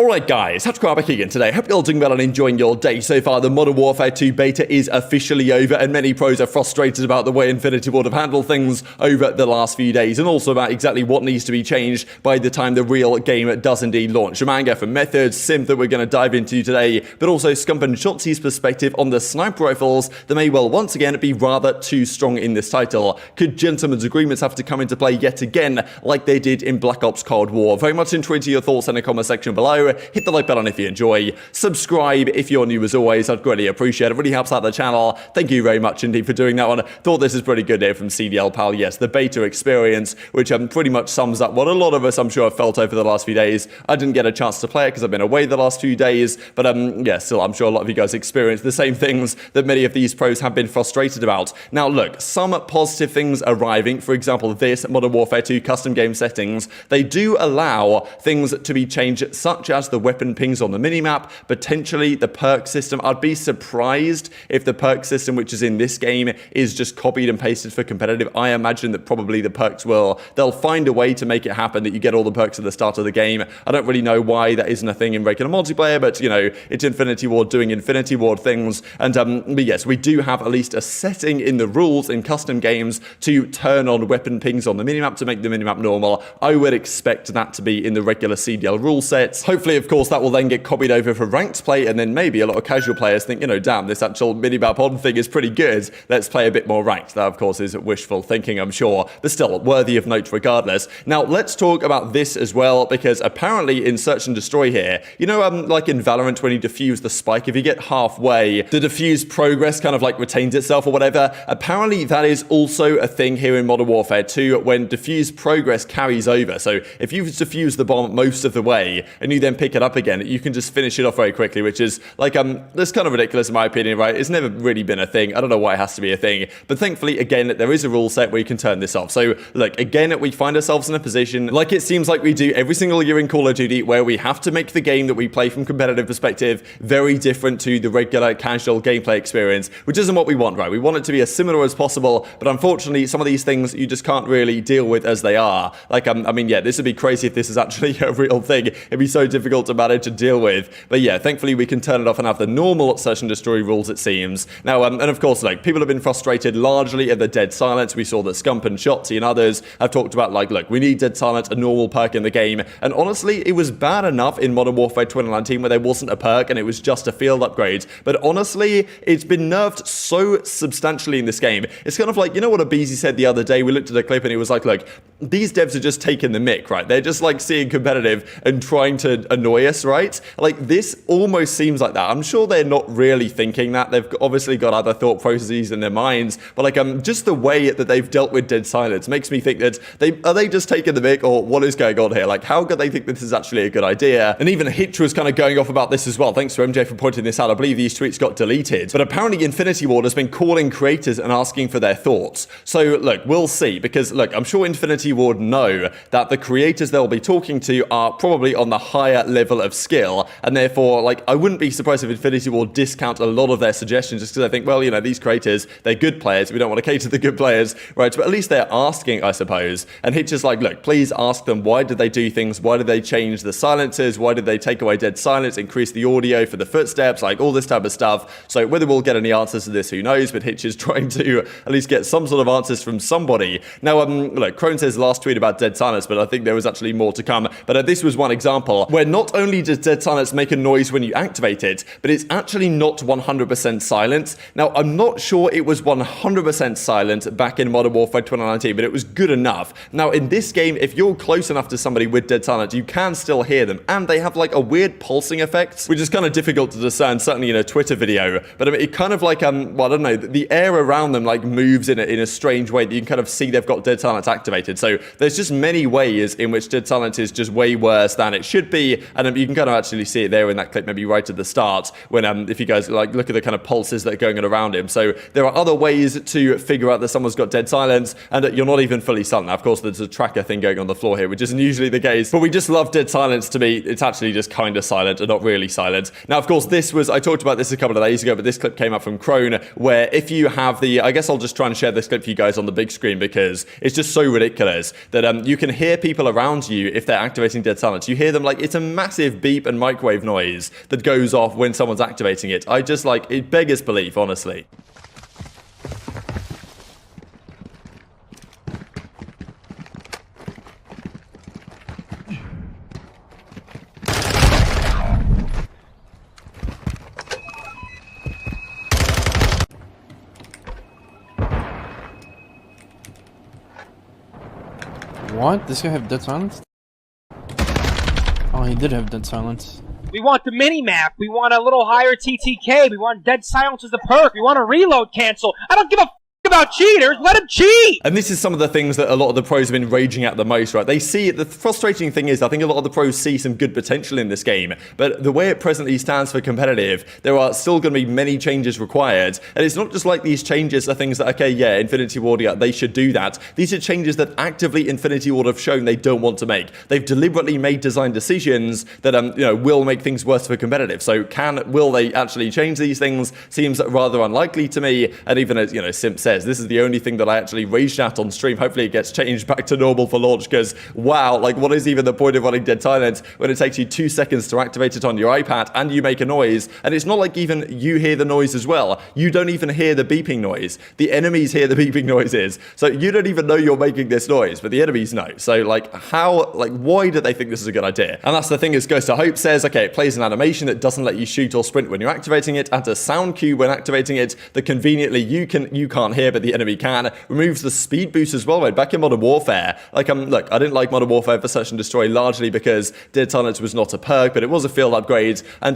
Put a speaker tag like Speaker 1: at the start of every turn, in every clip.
Speaker 1: Alright guys, TacticalRab back again today. Hope you're all doing well and enjoying your day so far. The Modern Warfare 2 beta is officially over and many pros are frustrated about the way Infinity Ward have handled things over the last few days and also about exactly what needs to be changed by the time the real game does indeed launch. A manga from Methodz, Simp that we're going to dive into today, but also Scump and Shotzzy's perspective on the sniper rifles that may well once again be rather too strong in this title. Could gentlemen's agreements have to come into play yet again like they did in Black Ops Cold War? Very much intrigued to your thoughts in the comment section below. Hit the like button if you enjoy. Subscribe if you're new as always. I'd greatly appreciate it. It really helps out the channel. Thank you very much indeed for doing that one. Thought this is pretty good here from CDL Pal. Yes, the beta experience, which pretty much sums up what a lot of us I'm sure have felt over the last few days. I didn't get a chance to play it because I've been away the last few days, but yeah, still I'm sure a lot of you guys experienced the same things that many of these pros have been frustrated about. Now look, some positive things arriving. For example, this Modern Warfare 2 custom game settings, they do allow things to be changed, such as the weapon pings on the minimap, potentially the perk system. I'd be surprised if the perk system, which is in this game, is just copied and pasted for competitive. I imagine that probably the perks they'll find a way to make it happen that you get all the perks at the start of the game. I don't really know why that isn't a thing in regular multiplayer, but you know, it's Infinity Ward doing Infinity Ward things. And but yes, we do have at least a setting in the rules in custom games to turn on weapon pings on the minimap to make the minimap normal. I would expect that to be in the regular CDL rule sets. Hopefully, of course, that will then get copied over for ranked play, and then maybe a lot of casual players think, you know, damn, this actual minimap on thing is pretty good. Let's play a bit more ranked. That, of course, is wishful thinking, I'm sure, but still worthy of note regardless. Now, let's talk about this as well, because apparently in Search and Destroy here, you know, like in Valorant when you defuse the spike, if you get halfway, the defuse progress kind of like retains itself or whatever. Apparently, that is also a thing here in Modern Warfare 2 when defuse progress carries over. So if you defuse the bomb most of the way and you then pick it up again, you can just finish it off very quickly, which is like, that's kind of ridiculous in my opinion, right? It's never really been a thing. I don't know why it has to be a thing, but thankfully, again, there is a rule set where you can turn this off. So look, again, we find ourselves in a position like it seems like we do every single year in Call of Duty, where we have to make the game that we play from competitive perspective very different to the regular casual gameplay experience, which isn't what we want, right? We want it to be as similar as possible, but unfortunately, some of these things you just can't really deal with as they are. Like, I mean, yeah, this would be crazy if this is actually a real thing. It'd be so difficult to manage to deal with. But yeah, thankfully we can turn it off and have the normal Search and Destroy rules, it seems. Now, and of course, like, people have been frustrated largely at the dead silence. We saw that Scump and Shotzzy and others have talked about, like, look, we need dead silence, a normal perk in the game. And honestly, it was bad enough in Modern Warfare 2019 where there wasn't a perk and it was just a field upgrade. But honestly, it's been nerfed so substantially in this game. It's kind of like, you know what aBeZy said the other day? We looked at a clip and he was like, look, these devs are just taking the mick, right? They're just like seeing competitive and trying to annoy us, right? Like, this almost seems like that. I'm sure they're not really thinking that. They've obviously got other thought processes in their minds, but like, just the way that they've dealt with dead silence makes me think that are they just taking the mick, or what is going on here? Like, how could they think this is actually a good idea? And even Hitch was kind of going off about this as well. Thanks to MJ for pointing this out. I believe these tweets got deleted, but apparently Infinity Ward has been calling creators and asking for their thoughts. So look, we'll see, because look, I'm sure Infinity Ward know that the creators they'll be talking to are probably on the higher level of skill, and therefore, like, I wouldn't be surprised if Infinity Ward discount a lot of their suggestions just because I think, well, you know, these creators, they're good players. We don't want to cater to the good players, right? But at least they're asking, I suppose. And Hitch is like, look, please ask them, why did they do things? Why did they change the silences? Why did they take away dead silence, increase the audio for the footsteps, like all this type of stuff? So whether we'll get any answers to this, who knows? But Hitch is trying to at least get some sort of answers from somebody. Now, look, Crone says last tweet about dead silence, but I think there was actually more to come. But this was one example where not only does dead silence make a noise when you activate it, but it's actually not 100% silent. Now, I'm not sure it was 100% silent back in Modern Warfare 2019, but it was good enough. Now, in this game, if you're close enough to somebody with dead silence, you can still hear them, and they have like a weird pulsing effect, which is kind of difficult to discern, certainly in a Twitter video. But I mean, it kind of like, well, I don't know, the air around them like moves in a strange way that you can kind of see they've got dead silence activated. So there's just many ways in which dead silence is just way worse than it should be, and you can kind of actually see it there in that clip, maybe right at the start, when if you guys like look at the kind of pulses that are going on around him. So there are other ways to figure out that someone's got dead silence and that you're not even fully silent. Now, of course, there's a tracker thing going on the floor here, which isn't usually the case, but we just love dead silence. To me, it's actually just kind of silent and not really silent. Now, of course, I talked about this a couple of days ago, but this clip came up from Crone, where if you have I guess I'll just try and share this clip for you guys on the big screen because it's just so ridiculous that you can hear people around you if they're activating dead silence. You hear them like, it's amazing. massive beep and microwave noise that goes off when someone's activating it. I just like, it beggars belief, honestly.
Speaker 2: What? This guy have dead silence? Oh, he did have dead silence.
Speaker 3: We want the mini-map. We want a little higher TTK. We want dead silence as a perk. We want a reload cancel. I don't give a about cheaters, let him cheat!
Speaker 1: And this is some of the things that a lot of the pros have been raging at the most, right? They see it. The frustrating thing is, I think a lot of the pros see some good potential in this game, but the way it presently stands for competitive, there are still going to be many changes required. And it's not just like these changes are things that, okay, yeah, Infinity Ward, yeah, they should do that. These are changes that actively Infinity Ward have shown they don't want to make. They've deliberately made design decisions that, will make things worse for competitive. So will they actually change these things? Seems rather unlikely to me. And even as, Simp says, this is the only thing that I actually raged at on stream. Hopefully it gets changed back to normal for launch, because wow, like what is even the point of running dead silence when it takes you 2 seconds to activate it on your iPad and you make a noise? And it's not like even you hear the noise as well. You don't even hear the beeping noise. The enemies hear the beeping noises. So you don't even know you're making this noise, but the enemies know. So why do they think this is a good idea? And that's the thing, is Ghost of Hope says, okay, it plays an animation that doesn't let you shoot or sprint when you're activating it, adds a sound cue when activating it that conveniently you can't hear, but the enemy can. Removes the speed boost as well, right? Back in Modern Warfare, look, I didn't like Modern Warfare for Search and Destroy largely because Dead Silence was not a perk, but it was a field upgrade. And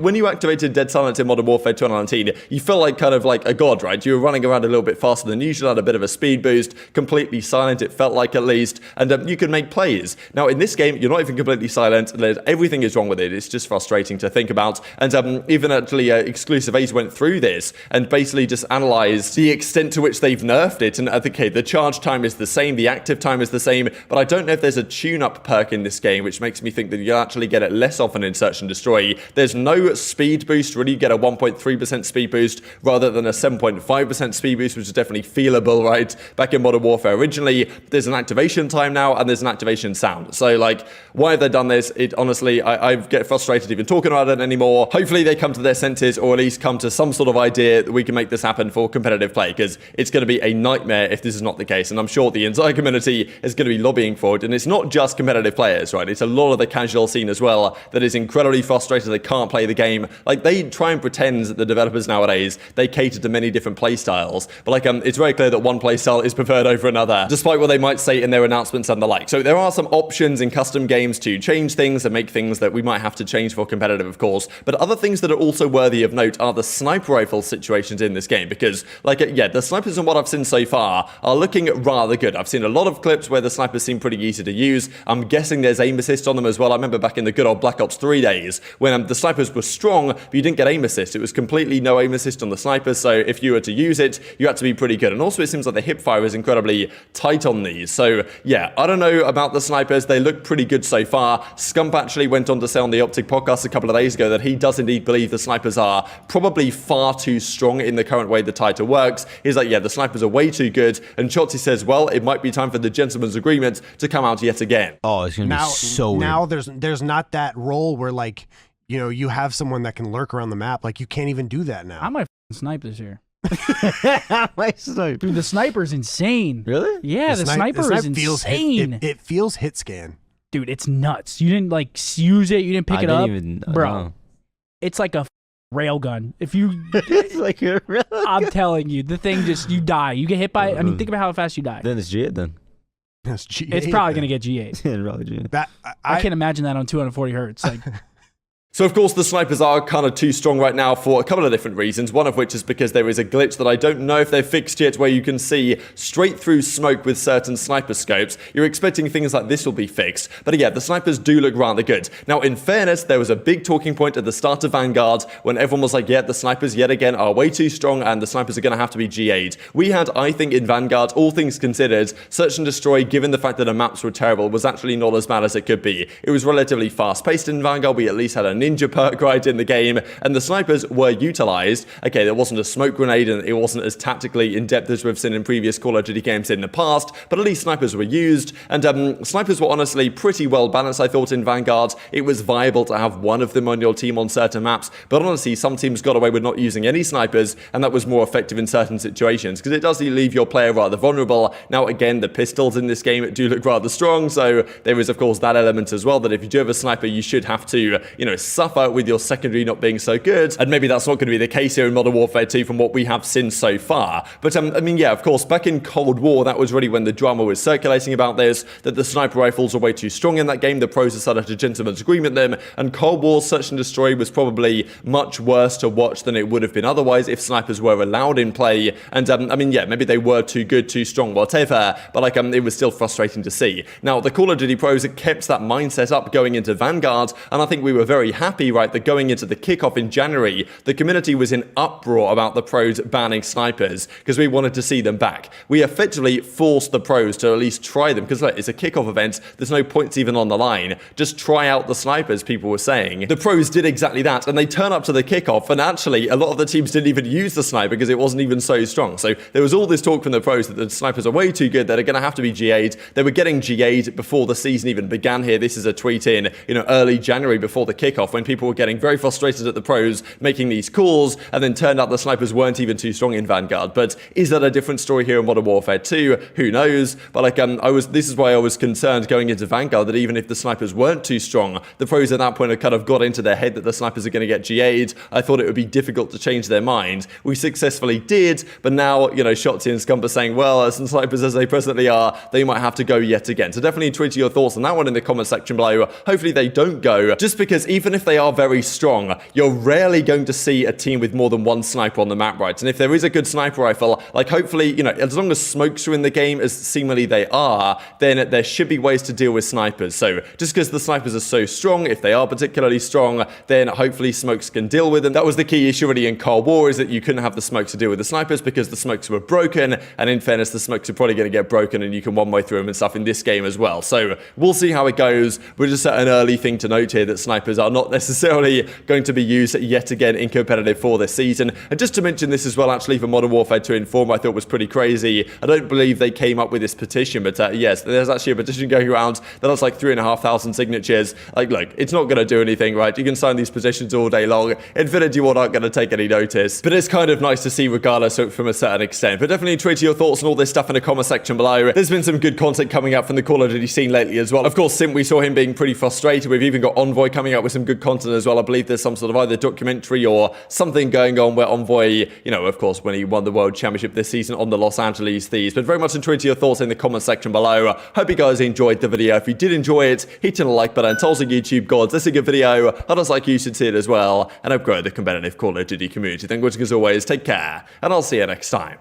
Speaker 1: when you activated Dead Silence in Modern Warfare 2019, you felt like kind of like a god, right? You were running around a little bit faster than usual, had a bit of a speed boost, completely silent, it felt like at least, and you could make plays. Now in this game, you're not even completely silent, everything is wrong with it. It's just frustrating to think about. And even actually Exclusive Ace went through this and basically just analyzed the extent to which they've nerfed it. And okay, the charge time is the same, the active time is the same, but I don't know if there's a tune-up perk in this game, which makes me think that you'll actually get it less often in Search and Destroy. There's no speed boost, really. You get a 1.3% speed boost rather than a 7.5% speed boost, which is definitely feelable, right? Back in Modern Warfare originally, there's an activation time now, and there's an activation sound. So, why have they done this? It honestly, I get frustrated even talking about it anymore. Hopefully they come to their senses, or at least come to some sort of idea that we can make this happen for competitive play, because it's going to be a nightmare if this is not the case. And I'm sure the entire community is going to be lobbying for it. And it's not just competitive players, right? It's a lot of the casual scene as well that is incredibly frustrated they can't play the game. They try and pretend that the developers nowadays, they cater to many different play styles. But it's very clear that one play style is preferred over another, despite what they might say in their announcements and the like. So there are some options in custom games to change things and make things that we might have to change for competitive, of course. But other things that are also worthy of note are the sniper rifle situations in this game, because the snipers and what I've seen so far are looking rather good. I've seen a lot of clips where the snipers seem pretty easy to use. I'm guessing there's aim assist on them as well. I remember back in the good old Black Ops 3 days when the snipers were strong, but you didn't get aim assist. It was completely no aim assist on the snipers, so if you were to use it, you had to be pretty good. And also it seems like the hip fire is incredibly tight on these. So yeah, I don't know about the snipers. They look pretty good so far. Scump actually went on to say on the OpTic podcast a couple of days ago that he does indeed believe the snipers are probably far too strong in the current way the title works. He's like, yeah, the snipers are way too good. And Shotzzy says, well, it might be time for the gentleman's agreement to come out yet again.
Speaker 4: Oh, it's gonna be so weird.
Speaker 5: Now there's not that role where you have someone that can lurk around the map. You can't even do that now.
Speaker 6: I might snipe this year.
Speaker 4: Snipe.
Speaker 6: Dude, the sniper's insane.
Speaker 4: Really?
Speaker 6: Yeah, the sniper is insane.
Speaker 5: It feels hit scan.
Speaker 6: Dude, it's nuts. You didn't use it. You didn't pick it up, bro. It's like a railgun. If you,
Speaker 4: it's like a railgun.
Speaker 6: I'm telling you, the thing you die. You get hit by it. I mean, think about how fast you die.
Speaker 4: Then it's G8 then.
Speaker 5: That's G8.
Speaker 6: It's probably gonna get G8.
Speaker 4: Yeah, probably G8.
Speaker 6: I can't imagine that on 240 hertz.
Speaker 1: So, of course, the snipers are kind of too strong right now for a couple of different reasons, one of which is because there is a glitch that I don't know if they've fixed yet where you can see straight through smoke with certain sniper scopes. You're expecting things like this will be fixed. But yeah, the snipers do look rather good. Now, in fairness, there was a big talking point at the start of Vanguard when everyone was like, yeah, the snipers yet again are way too strong and the snipers are going to have to be G8. We had, I think, in Vanguard, all things considered, Search and Destroy, given the fact that the maps were terrible, was actually not as bad as it could be. It was relatively fast-paced in Vanguard. We at least had a ninja perk right in the game, and the snipers were utilized. Okay, there wasn't a smoke grenade, and it wasn't as tactically in-depth as we've seen in previous Call of Duty games in the past, but at least snipers were used, and snipers were honestly pretty well balanced, I thought, in Vanguard. It was viable to have one of them on your team on certain maps, but honestly, some teams got away with not using any snipers, and that was more effective in certain situations, because it does leave your player rather vulnerable. Now, again, the pistols in this game do look rather strong, so there is, of course, that element as well, that if you do have a sniper, you should have to, suffer with your secondary not being so good, and maybe that's not going to be the case here in Modern Warfare 2 from what we have seen so far. But, I mean, yeah, of course, back in Cold War, that was really when the drama was circulating about this, that the sniper rifles were way too strong in that game, the pros decided a gentleman's agreement them, and Cold War Search and Destroy was probably much worse to watch than it would have been otherwise if snipers were allowed in play, and, I mean, yeah, maybe they were too good, too strong, whatever, but, like, it was still frustrating to see. Now, the Call of Duty pros kept that mindset up going into Vanguard, and I think we were very happy, right, that going into the kickoff in January, the community was in uproar about the pros banning snipers, because we wanted to see them back. We effectively forced the pros to at least try them, because look, it's a kickoff event, there's no points even on the line, just try out the snipers, people were saying. The pros did exactly that, and they turn up to the kickoff, and actually, a lot of the teams didn't even use the sniper because it wasn't even so strong. So there was all this talk from the pros that the snipers are way too good, that are going to have to be GA'd. They were getting GA'd before the season even began here. This is a tweet in, early January before the kickoff, when people were getting very frustrated at the pros making these calls, and then turned out the snipers weren't even too strong in Vanguard. But is that a different story here in Modern Warfare 2? Who knows? But like, this is why I was concerned going into Vanguard, that even if the snipers weren't too strong, the pros at that point had kind of got into their head that the snipers are going to get GA'd. I thought it would be difficult to change their mind. We successfully did, but now, Shotzzy and Scump are saying, well, as snipers as they presently are, they might have to go yet again. So definitely tweet your thoughts on that one in the comment section below. Hopefully they don't go, just because even if they are very strong, you're rarely going to see a team with more than one sniper on the map, right? And if there is a good sniper rifle, like hopefully, as long as smokes are in the game, as seemingly they are, then there should be ways to deal with snipers. So just because the snipers are so strong, if they are particularly strong, then hopefully smokes can deal with them. That was the key issue really in Cold War, is that you couldn't have the smokes to deal with the snipers because the smokes were broken, and in fairness, the smokes are probably going to get broken and you can one-way through them and stuff in this game as well. So we'll see how it goes. We're just at an early thing to note here that snipers are not necessarily going to be used yet again in competitive for this season. And just to mention this as well, actually, for Modern Warfare 2 Inform, I thought was pretty crazy. I don't believe they came up with this petition, but yes, there's actually a petition going around that has like 3,500 signatures. Like, look, it's not going to do anything, right? You can sign these petitions all day long. Infinity Ward aren't going to take any notice, but it's kind of nice to see regardless from a certain extent. But definitely tweet your thoughts on all this stuff in the comment section below. There's been some good content coming out from the Call of Duty scene lately as well. Of course, Simp, we saw him being pretty frustrated. We've even got Envoy coming out with some good content as well. I believe there's some sort of either documentary or something going on where Envoy, of course, when he won the World Championship this season on the Los Angeles Thieves. But very much tweet your thoughts in the comment section below. Hope you guys enjoyed the video. If you did enjoy it, hit the like button. Tell us on YouTube gods, this is a good video. I'd just like you should see it as well, and help grow the competitive Call of Duty community. Thank you as always. Take care, and I'll see you next time.